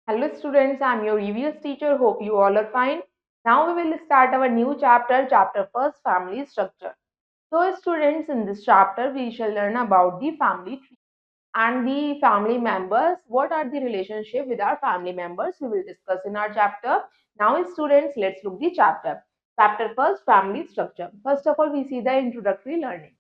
Hello students, I am your EVS teacher. Hope you all are fine. Now we will start our new chapter, chapter first, family structure. So students, in this chapter we shall learn about the family tree and the family members. What are the relationship with our family members? We will discuss in our chapter. Now students, let's look the chapter. Chapter first, family structure. First of all, we see the introductory learning.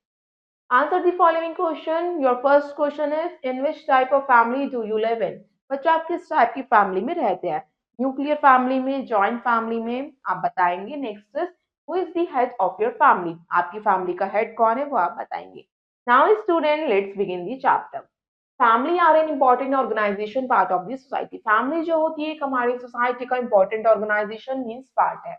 Answer the following question. Your first question is in which type of family do you live in? बच्चा आप किस type की family में रहते हैं? Nuclear family में, joint family में? आप बताएंगे. Next is who is the head of your family? आपकी फैमिली का हेड कौन है वो आप बताएंगे. Now student let's begin the chapter. Family are an important organisation part of the society. Family जो होती है एक हमारी सोसाइटी का इम्पोर्टेंट ऑर्गेनाइजेशन मीन्स पार्ट है.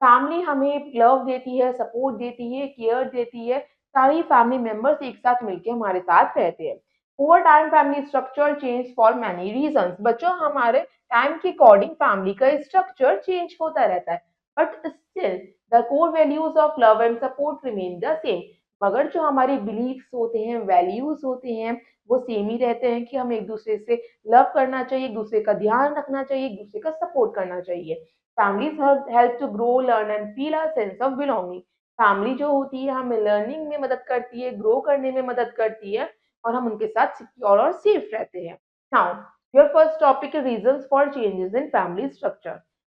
फैमिली हमें लव देती है, सपोर्ट देती है, केयर देती है. सारी फैमिली मेंबर्स एक साथ मिलके हमारे साथ रहते हैं. Over time family structure change for many reasons. बच्चों हमारे टाइम के अकॉर्डिंग फैमिली का स्ट्रक्चर चेंज होता रहता है, but still the core values of love and support remain the same. मगर जो हमारे बिलीफ्स होते हैं, वैल्यूज होते हैं, वो सेम ही रहते हैं कि हमें एक दूसरे से लव करना चाहिए, एक दूसरे का ध्यान रखना चाहिए, एक दूसरे का सपोर्ट करना चाहिए. Families help to grow, learn and feel a sense of belonging. Family जो होती है हमें लर्निंग में मदद करती है, ग्रो करने में मदद करती है, और हम उनके साथ सिक्योर और सेफ रहते हैं. नाउ योर फर्स्ट टॉपिक है reasons for changes in family structure.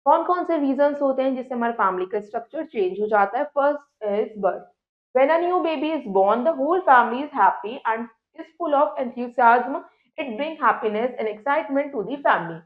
कौन कौन से रीजंस होते हैं जिससे हमारे फैमिली का स्ट्रक्चर चेंज हो जाता है? First is birth. When a new baby is born the whole family is happy and is full of enthusiasm. It bring happiness and excitement to the family.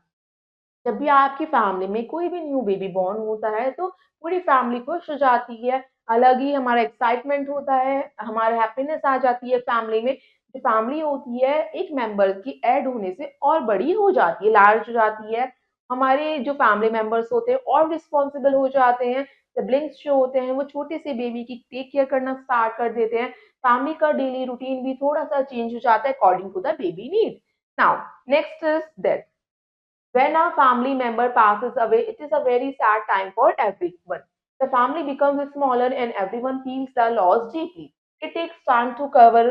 जब भी आपकी फैमिली में कोई भी न्यू बेबी बॉर्न होता है तो पूरी फैमिली खुश हो जाती है. अलग ही हमारा एक्साइटमेंट होता है, हमारा हैप्पीनेस आ जाती है फैमिली में. जो फैमिली होती है एक मेंबर की ऐड होने से और बड़ी हो जाती है, लार्ज हो जाती है. हमारे जो फैमिली मेंबर्स होते हैं और रिस्पॉन्सिबल हो जाते हैं. सिबलिंग्स जो होते हैं वो छोटे से बेबी की टेक केयर करना स्टार्ट कर देते हैं. फैमिली का डेली रूटीन भी थोड़ा सा चेंज हो जाता है according to the baby need. Now next is death. When a family member passes away, it is a very sad time for everyone. The family becomes smaller and everyone feels the loss deeply. It takes time to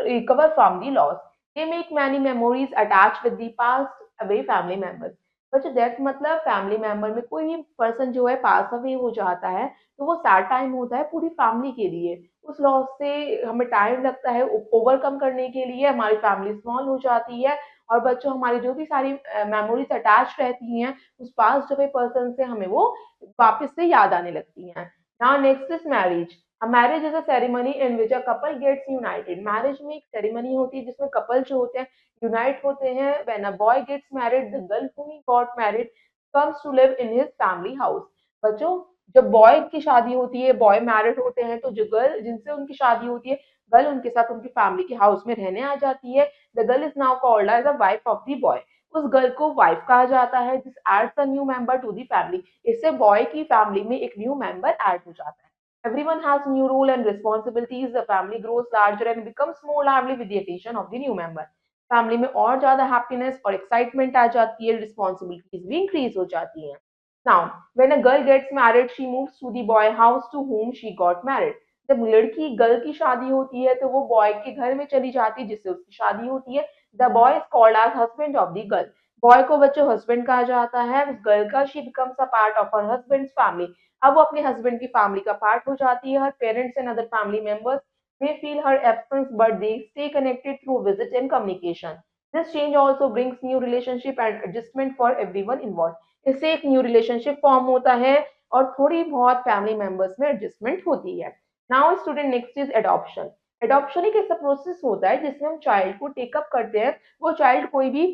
recover from the loss. They make many memories attached with the passed away family members. बच्चों death मतलब family member में कोई भी person जो है pass away हो जाता है, तो वो सैड टाइम होता है पूरी फैमिली के लिए. उस लॉस से हमें टाइम लगता है ओवरकम करने के लिए. हमारी फैमिली स्मॉल हो जाती है, और बच्चों हमारी जो भी सारी मेमोरीज अटैच रहती हैं उस पास्ट हुए पर्सन से हमें वो वापस से याद आने लगती हैं. Now next is marriage. A marriage is a ceremony in which a couple gets united. Marriage में एक सेरेमनी होती है जिसमें कपल जो होते हैं यूनाइट होते हैं. When a boy gets married, the girl whom he got married comes to live in his family house. बच्चों जब बॉय की शादी होती है, बॉय मैरिड होते हैं, तो जो गर्ल जिनसे उनकी शादी होती है, गर्ल उनके साथ उनकी फैमिली के हाउस में रहने आ जाती है. The girl is now called as a wife of the boy. उस गर्ल को वाइफ कहा जाता है. This adds a new member to the family. इससे बॉय की फैमिली में एक न्यू मेंबर ऐड हो जाता है. Everyone has new role and responsibilities. The family grows larger and becomes more lively with the addition of the new member. Family में और ज्यादा हैप्पीनेस और एक्साइटमेंट आ जाती है, रिस्पॉन्सिबिलिटीज भी इंक्रीज हो जाती हैं. Now when a girl gets married she moves to the boy house to whom she got married. जब लड़की गर्ल की शादी होती है तो वो बॉय के घर में चली जाती है जिससे उसकी शादी होती है. The boy is called as husband of the girl. Boy को बच्चों हस्बैंड कहा जाता है. उस गर्ल का she becomes a part of her husband's family. अब वो अपने हस्बैंड की फैमिली का पार्ट हो जाती है. हर parents and other family members may feel her absence, but they stay connected through visit and communication. This change also brings new relationship and adjustment for everyone involved. इससे एक new relationship form होता है और थोड़ी बहुत family members में adjustment होती है. Now student next is adoption. Adoption एक ऐसा प्रोसेस होता है जिसमें हम चाइल्ड को टेकअप करते हैं. वो चाइल्ड कोई भी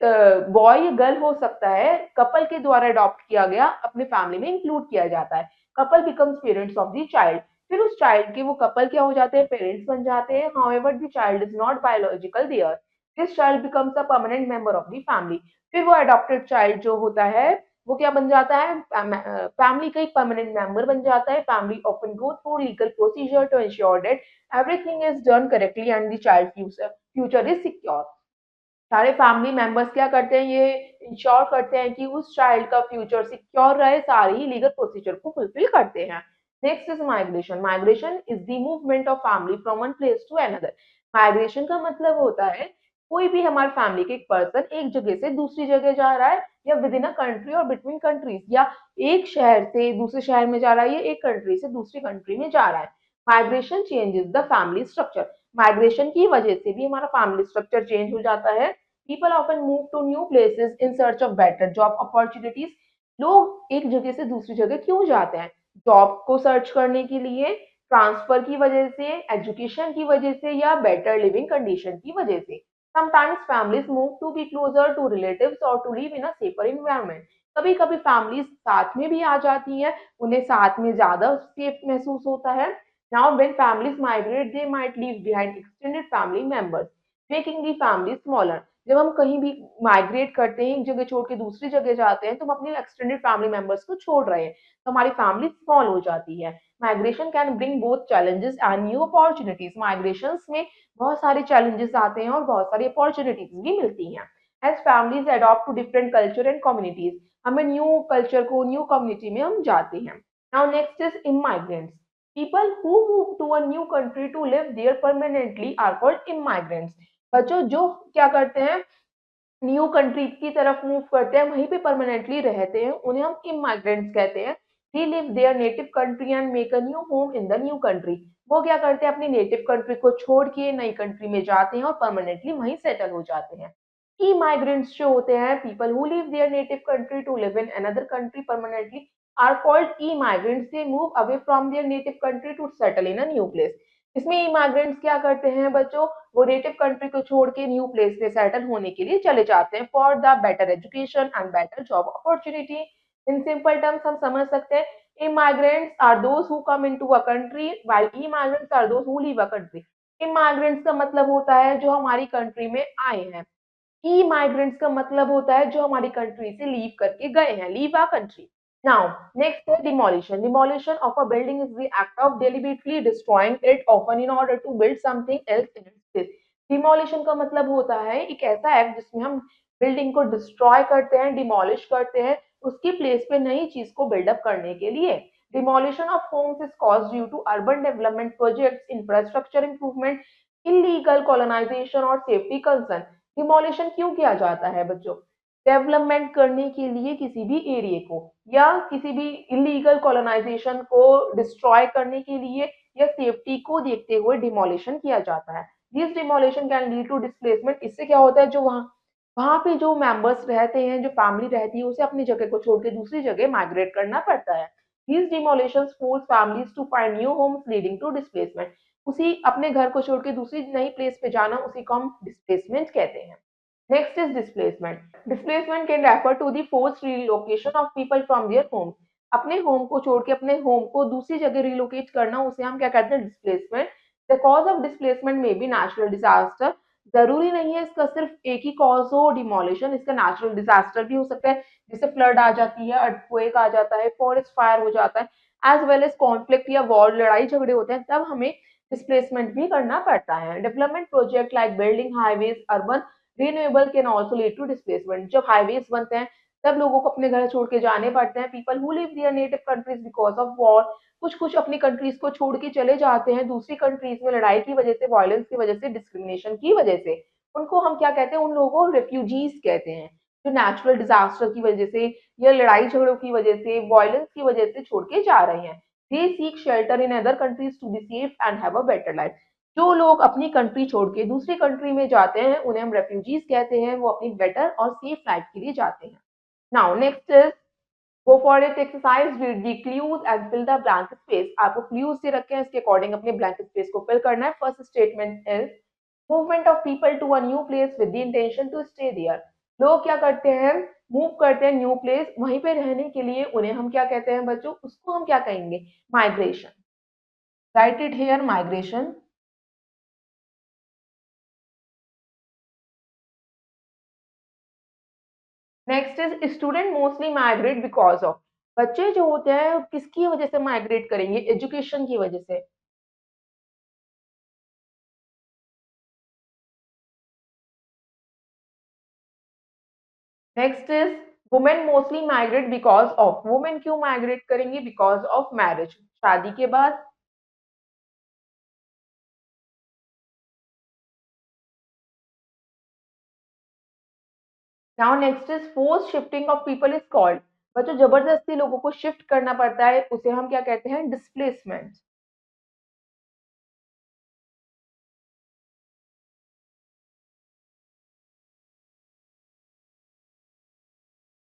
बॉय या गर्ल हो सकता है, कपल के द्वारा अडॉप्ट किया गया, अपने फैमिली में इंक्लूड किया जाता है. Couple becomes parents of the child. फिर उस चाइल्ड के वो कपल क्या हो जाते हैं? पेरेंट्स बन जाते हैं. However the child is not biological there. This child becomes a permanent member of the family. फिर वो अडॉप्टेड चाइल्ड जो होता है वो क्या बन जाता है? फैमिली का एक परमानेंट मेंबर बन जाता है. Family often go through legal procedure to ensure that everything is done correctly and the child future is secure. सारे फैमिली मेंबर्स क्या करते हैं? ये इंश्योर करते हैं कि उस चाइल्ड का फ्यूचर सिक्योर रहे. सारी ही लीगल प्रोसीजर को फुलफिल करते हैं. Next is migration. Migration is the movement of family from one place to another. Migration का मतलब होता है कोई भी हमारे फैमिली के एक पर्सन एक जगह से दूसरी जगह जा रहा है, या विद इन अ कंट्री और बिटवीन कंट्रीज, या एक शहर से दूसरे शहर में जा रहा है, या एक कंट्री से दूसरी कंट्री में जा रहा है। Migration changes the family structure. Migration की वजह से भी हमारा फैमिली स्ट्रक्चर चेंज हो जाता है। People often move to new places in search of better job opportunities. लोग एक जगह से दूसरी जगह क्यों जाते हैं? जॉब को सर्च करने के लिए, ट्रांसफर की वजह से, एजुकेशन की वजह से, या बेटर लिविंग कंडीशन की वजह से। Sometimes families move to be closer to relatives और to live in a safer environment. कभी कभी फैमिलीज साथ में भी आ जाती हैं, उन्हें साथ में ज्यादा सेफ महसूस होता है। Now when families migrate they might leave behind extended family members, making the family smaller. जब हम कहीं भी माइग्रेट करते हैं, एक जगह छोड़ के दूसरी जगह जाते हैं, तो हम अपने एक्सटेंडेड फैमिली मेंबर्स को छोड़ रहे हैं, तो हमारी फैमिली स्मॉल हो जाती है। Migration can bring both challenges and new opportunities. Migrations में बहुत सारे चैलेंजेस आते हैं और बहुत सारी अपॉर्चुनिटीज भी मिलती हैं। As families adopt to different culture and communities, हमें न्यू कल्चर को, न्यू कम्युनिटी में हम जाते हैं। Now next is immigrants. People who move to a new country to live there permanently are called immigrants. बच्चों जो क्या करते हैं, न्यू कंट्री की तरफ मूव करते हैं, वहीं पे परमानेंटली रहते हैं, उन्हें हम इमाइग्रेंट्स कहते हैं। They live their native country and make a new home in the new country. वो क्या करते हैं, अपनी नेटिव कंट्री को छोड़ के नई कंट्री में जाते हैं और परमानेंटली वहीं सेटल हो जाते हैं। ई माइग्रेंट्स जो होते हैं, people who live their native country to live in another country permanently are called emigrants. They move away from their native country to settle in a new place. इसमें ई migrants क्या करते हैं बच्चों, वो native country को छोड़ के new place में सेटल होने के लिए चले जाते हैं for the better education and better job opportunity. In simple terms हम समझ सकते हैं, immigrants are those who come into a country while immigrants are those who leave a country। immigrants का मतलब होता है जो हमारी कंट्री में आए हैं। ई माइग्रेंट्स का मतलब होता है जो हमारी कंट्री से लीव करके गए हैं, leave a country. Now next है demolition. Demolition of a building is the act of deliberately destroying it often in order to build something else in its place. Demolition का मतलब होता है एक ऐसा एक्ट जिसमें हम बिल्डिंग को डिस्ट्रॉय करते हैं, डिमोलिश करते हैं, उसकी प्लेस पे नई चीज को बिल्डअप करने के लिए। Demolition of homes is caused due to urban development projects, infrastructure improvement, illegal colonisation और सेफ्टी कंसर्न। डिमोलिशन क्यों किया जाता है बच्चों? डेवलपमेंट करने के लिए किसी भी एरिया को, या किसी भी इलीगल कॉलोनाइजेशन को डिस्ट्रॉय करने के लिए, या सेफ्टी को देखते हुए डिमोलिशन किया जाता है। This demolition can lead to displacement. इससे क्या होता है, जो वहाँ वहाँ पे जो मेंबर्स रहते हैं, जो फैमिली रहती है, उसे अपनी जगह को छोड़ के दूसरी जगह माइग्रेट करना पड़ता है। These demolitions force families to find new homes leading to displacement। उसी अपने घर को छोड़ के दूसरी नई प्लेस पे जाना, उसी को हम डिस्प्लेसमेंट कहते हैं। Next is displacement. Displacement can refer to the forced relocation of people from their home. अपने होम को छोड़ के अपने होम को दूसरी जगह रिलोकेट करना, उसे हम क्या कहते हैं, displacement. The cause of displacement में बी नेचुरल डिजास्टर। जरूरी नहीं है इसका सिर्फ एक ही कॉज हो डिमोलिशन, इसका नेचुरल डिजास्टर भी हो सकता है, जैसे फ्लड आ जाती है, अर्थक्वेक आ जाता है, फॉरेस्ट फायर हो जाता है, एज वेल एज कॉन्फ्लिक्ट या वॉर, लड़ाई झगड़े होते हैं, तब हमें डिस्प्लेसमेंट भी करना पड़ता है। Development project like building highways, urban renewable can also lead to displacement. जब हाईवेज बनते हैं, तब लोगों को अपने घर छोड़ के जाने पड़ते हैं। People who live their native countries because of war. कुछ कुछ अपनी कंट्रीज को छोड़ के चले जाते हैं दूसरी कंट्रीज में, लड़ाई की वजह से, वायलेंस की वजह से, डिस्क्रिमिनेशन की वजह से। उनको हम क्या कहते हैं, उन लोगों को रेफ्यूजीज कहते हैं, जो नेचुरल डिजास्टर की वजह से, या लड़ाई झगड़ों की वजह से, वायलेंस की वजह से छोड़ के जा रहे हैं। They seek shelter in other countries to be safe and have a better life. जो लोग अपनी कंट्री छोड़ के दूसरी कंट्री में जाते हैं, उन्हें हम रेफ्यूजीज कहते हैं, वो अपनी बेटर और सेफ लाइफ के लिए जाते हैं। Now next is go for it exercise, read the clues and fill the blank space. आपको क्लूज से रखे हैं, इसके अकॉर्डिंग अपने ब्लैंक स्पेस को फिल करना है। First statement is movement of people to a new place with the intention to stay there. लोग क्या करते हैं, मूव करते हैं न्यू प्लेस, वहीं पे रहने के लिए, उन्हें हम क्या कहते हैं बच्चों, उसको हम क्या कहेंगे, migration. Right it here, migration. Next is student mostly migrate because of. बच्चे जो होते हैं किसकी वजह से माइग्रेट करेंगे, एजुकेशन की वजह से। Next is women mostly migrate because of. Women क्यों माइग्रेट करेंगी, बिकॉज ऑफ मैरिज, शादी के बाद। Now next is force shifting of people is called. बच्चों जबरदस्ती लोगों को शिफ्ट करना पड़ता है, उसे हम क्या कहते हैं, displacement.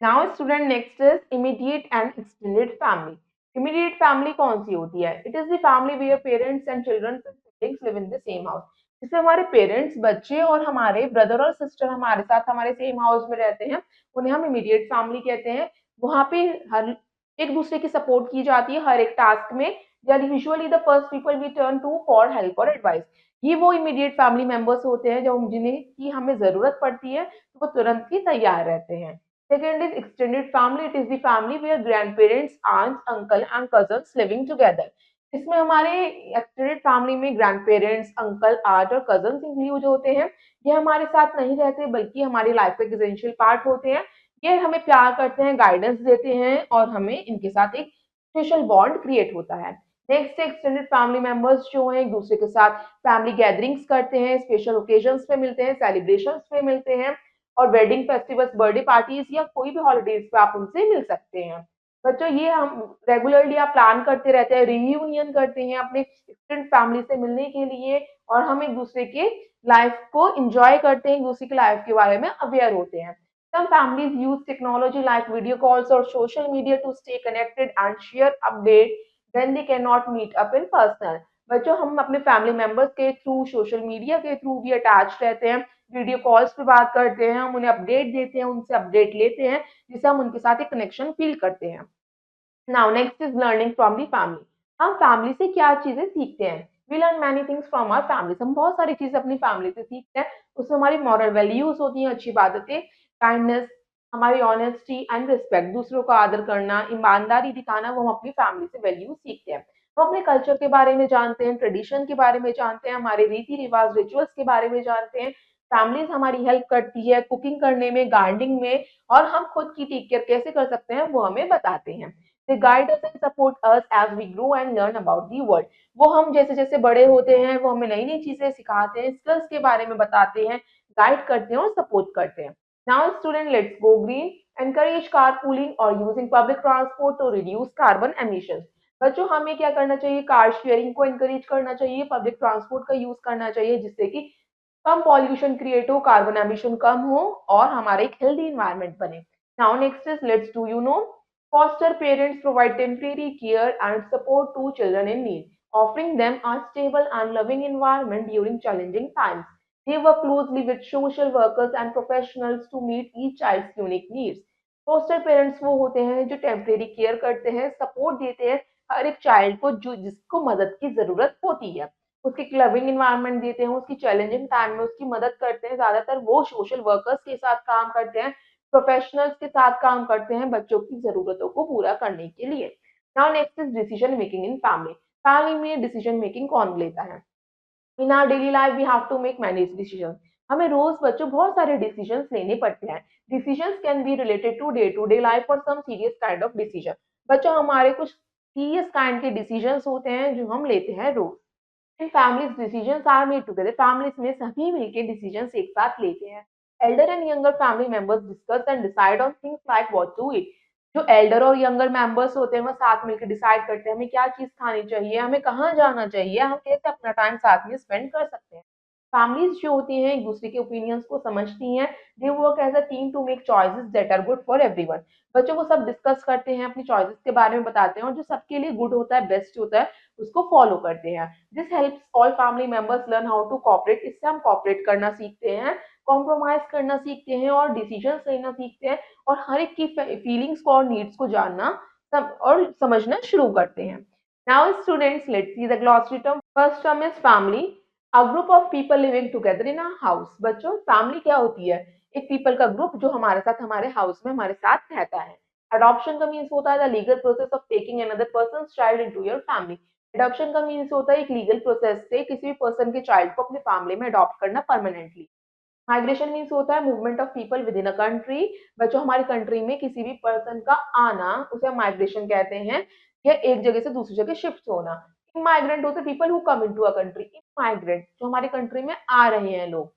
Now student next is immediate and extended family. Immediate family कौन सी होती है? It is the family where parents and children siblings live in the same house. जिसमें हमारे पेरेंट्स, बच्चे और हमारे ब्रदर और सिस्टर हमारे साथ हमारे सेम हाउस में रहते हैं, उन्हें हम इमीडिएट फैमिली कहते हैं। वहाँ पे हर एक दूसरे की सपोर्ट की जाती है हर एक टास्क में। They are usually the first people we turn to for help और एडवाइस। ये वो इमीडिएट फैमिली मेंबर्स होते हैं जो जिन्हें की हमें जरूरत पड़ती है तो वो तुरंत ही तैयार रहते हैं। Second is extended family. It is the family where grandparents, aunts, uncle and cousins living together. इसमें हमारे एक्सटेंडेड फैमिली में ग्रैंड पेरेंट्स, अंकल, आंट और कजन्स इंक्लूड होते हैं। ये हमारे साथ नहीं रहते बल्कि हमारी लाइफ का एसेंशियल पार्ट होते हैं। ये हमें प्यार करते हैं, गाइडेंस देते हैं और हमें इनके साथ एक स्पेशल बॉन्ड क्रिएट होता है। नेक्स्ट एक्सटेंडेड फैमिली मेंबर्स जो हैं एक दूसरे के साथ फैमिली गैदरिंग्स करते हैं, स्पेशल ओकेजन्स पे मिलते हैं, सेलिब्रेशंस पे मिलते हैं और वेडिंग फेस्टिवल्स, बर्थडे पार्टीज या कोई भी हॉलीडेज पे आप उनसे मिल सकते हैं। बच्चों ये हम रेगुलरली आप प्लान करते रहते हैं, रियूनियन करते हैं अपने एक्सटेंडेड फैमिली से मिलने के लिए और हम एक दूसरे के लाइफ को एंजॉय करते हैं, एक दूसरे की लाइफ के बारे में अवेयर होते हैं। Some families use technology like video calls or social media to stay connected and share updates when they cannot meet up in person. बच्चों हम अपने फैमिली मेंबर्स के थ्रू, सोशल मीडिया के थ्रू भी अटैच रहते हैं, वीडियो कॉल्स पे बात करते हैं, हम उन्हें अपडेट देते हैं, उनसे अपडेट लेते हैं, जिससे हम उनके साथ एक कनेक्शन फील करते हैं। Now next is learning from the family. हम फैमिली से क्या चीजें सीखते हैं? We learn many things from our family. हम बहुत सारी चीजें अपनी फैमिली से सीखते हैं। उसमें हमारी मॉरल वैल्यूज होती हैं, अच्छी आदतें, काइंडनेस, हमारी ऑनेस्टी एंड रिस्पेक्ट, दूसरों का आदर करना, ईमानदारी दिखाना, वो हम अपनी फैमिली से वैल्यूज सीखते हैं। हम अपने कल्चर के बारे में जानते हैं, ट्रेडिशन के बारे में जानते हैं, हमारे रीति रिवाज, रिचुअल्स के बारे में जानते हैं। फैमिलीज हमारी हेल्प करती है कुकिंग करने में, गार्डनिंग में, और हम खुद की टेक केयर कैसे कर सकते हैं वो हमें बताते हैं। They guide us and support us as we grow and learn about the world. वो हम जैसे-जैसे बड़े होते हैं, वो हमें नई-नई चीज़ें सिखाते हैं, स्किल्स के बारे में बताते हैं, गाइड करते हैं और सपोर्ट करते हैं। Now student, let's go green. Encourage carpooling or using public transport to reduce carbon emissions. बच्चों हमें क्या करना चाहिए? कार शेयरिंग को एनकरेज करना चाहिए, पब्लिक ट्रांसपोर्ट का यूज करना चाहिए जिससे कि कम पॉल्यूशन क्रिएट हो, कार्बन एमिशन कम हो और हमारा एक हेल्दी इन्वायरमेंट बने। Now next is let's do you know. Foster parents provide temporary care and support to children in need, offering them a stable and loving environment during challenging times. They work closely with social workers and professionals to meet each child's unique needs. Foster parents वो होते हैं जो temporary care करते हैं, support देते हैं हर एक child को जो जिसको मदद की जरूरत होती है, उसके एक लविंग इन्वायरमेंट देते हैं, उसकी चैलेंजिंग टाइम में उसकी मदद करते हैं। ज्यादातर वो सोशल वर्कर्स के साथ काम करते हैं, प्रोफेशनल्स के साथ काम करते हैं बच्चों की ज़रूरतों को पूरा करने के लिए। Now next is decision making in family. Family में डिसीजन मेकिंग कौन लेता है? In our daily life we have to make many decision. हमें रोज बच्चों बहुत सारे डिसीजंस लेने पड़ते हैं। Decisions can be related to day life और some serious kind of decision. बच्चों हमारे कुछ सीरियस काइंड के डिसीजंस होते हैं जो हम लेते हैं रोज। In families decisions are made together. Families में सभी मिलके डिसीजंस एक साथ लेते हैं। Elder and younger family members discuss and decide on things like what to eat. जो एल्डर और यंगर मेंबर्स होते हैं वो साथ मिलकर डिसाइड करते हैं हमें क्या चीज खानी चाहिए, हमें कहाँ जाना चाहिए, हम कैसे अपना टाइम साथ में स्पेंड कर सकते हैं। फैमिलीज जो होती हैं एक दूसरे के ओपिनियंस को समझती हैं। They work as a team to make choices that are good for everyone. बच्चों को सब डिस्कस करते हैं, अपनी चॉइसेस के बारे में बताते हैं और जो सबके लिए गुड होता है, बेस्ट होता है, उसको फॉलो करते हैं। This helps all family members learn how to cooperate. इससे हम कोऑपरेट करना सीखते हैं, कॉम्प्रोमाइज करना सीखते हैं और डिसीजंस लेना सीखते हैं और हर एक की फीलिंग्स को और नीड्स को जानना और समझना शुरू करते हैं। Now students let's see the glossary term. First term is family, a group of people living together in a house. बच्चों फैमिली क्या होती है? एक पीपल का ग्रुप जो हमारे साथ हमारे हाउस में हमारे साथ रहता है। अडॉप्शन का मीन्स होता है the legal process of taking another persons child into your family. Adoption का मीन्स होता है एक लीगल प्रोसेस से किसी भी पर्सन के चाइल्ड को अपनी फैमिली में अडॉप्ट करना परमानेंटली। माइग्रेशन मीन्स होता है movement of people with in a country. बच्चों हमारी कंट्री में किसी भी पर्सन का आना उसे हम माइग्रेशन कहते हैं, या एक जगह से दूसरी जगह शिफ्ट होना। इमाइग्रेंट होते people who come into a country. Immigrant जो हमारी कंट्री में आ रहे हैं लोग।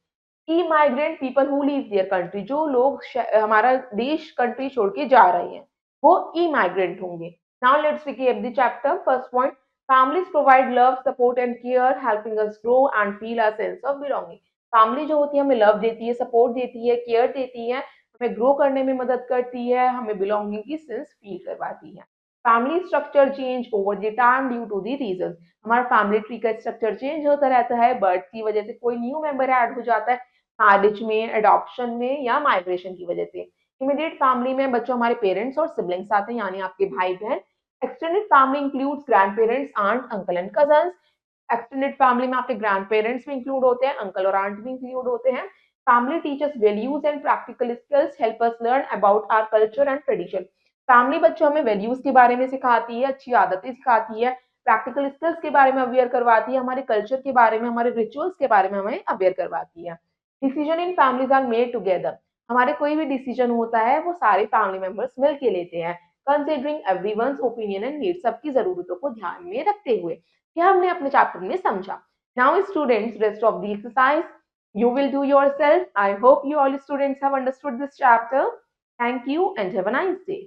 Emigrant people who leave their country, जो लोग हमारा देश कंट्री छोड़ के जा रहे हैं वो ई माइग्रेंट होंगे। Now let's recap the chapter. First point, families provide love support and care helping us grow and feel a sense of belonging. Family जो होती है हमें लव देती है, सपोर्ट देती है, केयर देती है, हमें ग्रो करने में मदद करती है, हमें बिलोंगिंग की सेंस फील करवाती है। Family structure change over the time due to the reason. हमारा फैमिली ट्री का स्ट्रक्चर चेंज होता रहता है, बर्थ की वजह से कोई न्यू मेंबर ऐड हो जाता है, मैरिज में, एडॉप्शन में या माइग्रेशन की वजह से। इमीडिएट फैमिली में बच्चों हमारे पेरेंट्स और सिबलिंग्स आते हैं, यानी आपके भाई बहन। Extended family includes grandparents, aunt, uncle and cousins. Extended family में आपके ग्रैंड पेरेंट्स भी इंक्लूड होते हैं, अंकल और आंट भी इंक्लूड होते हैं। Family teachers values and practical skills, help us learn about our culture and tradition. Family बच्चों हमें वैल्यूज के बारे में सिखाती है, अच्छी आदतें सिखाती है, प्रैक्टिकल स्किल्स के बारे में अवेयर करवाती है, हमारे कल्चर के बारे में, हमारे रिचुअल्स के बारे में हमें अवेयर करवाती है। Decision in families are made together. हमारे कोई भी डिसीजन होता है वो सारे फैमिली मेंबर्स मिलके लेते हैं, considering everyone's opinion and needs, सबकी जरूरतों को ध्यान में रखते हुए। यह हमने अपने चैप्टर में समझा। Now students, rest of the exercise you will do yourself. I hope you all students have understood this chapter. Thank you and have a nice day.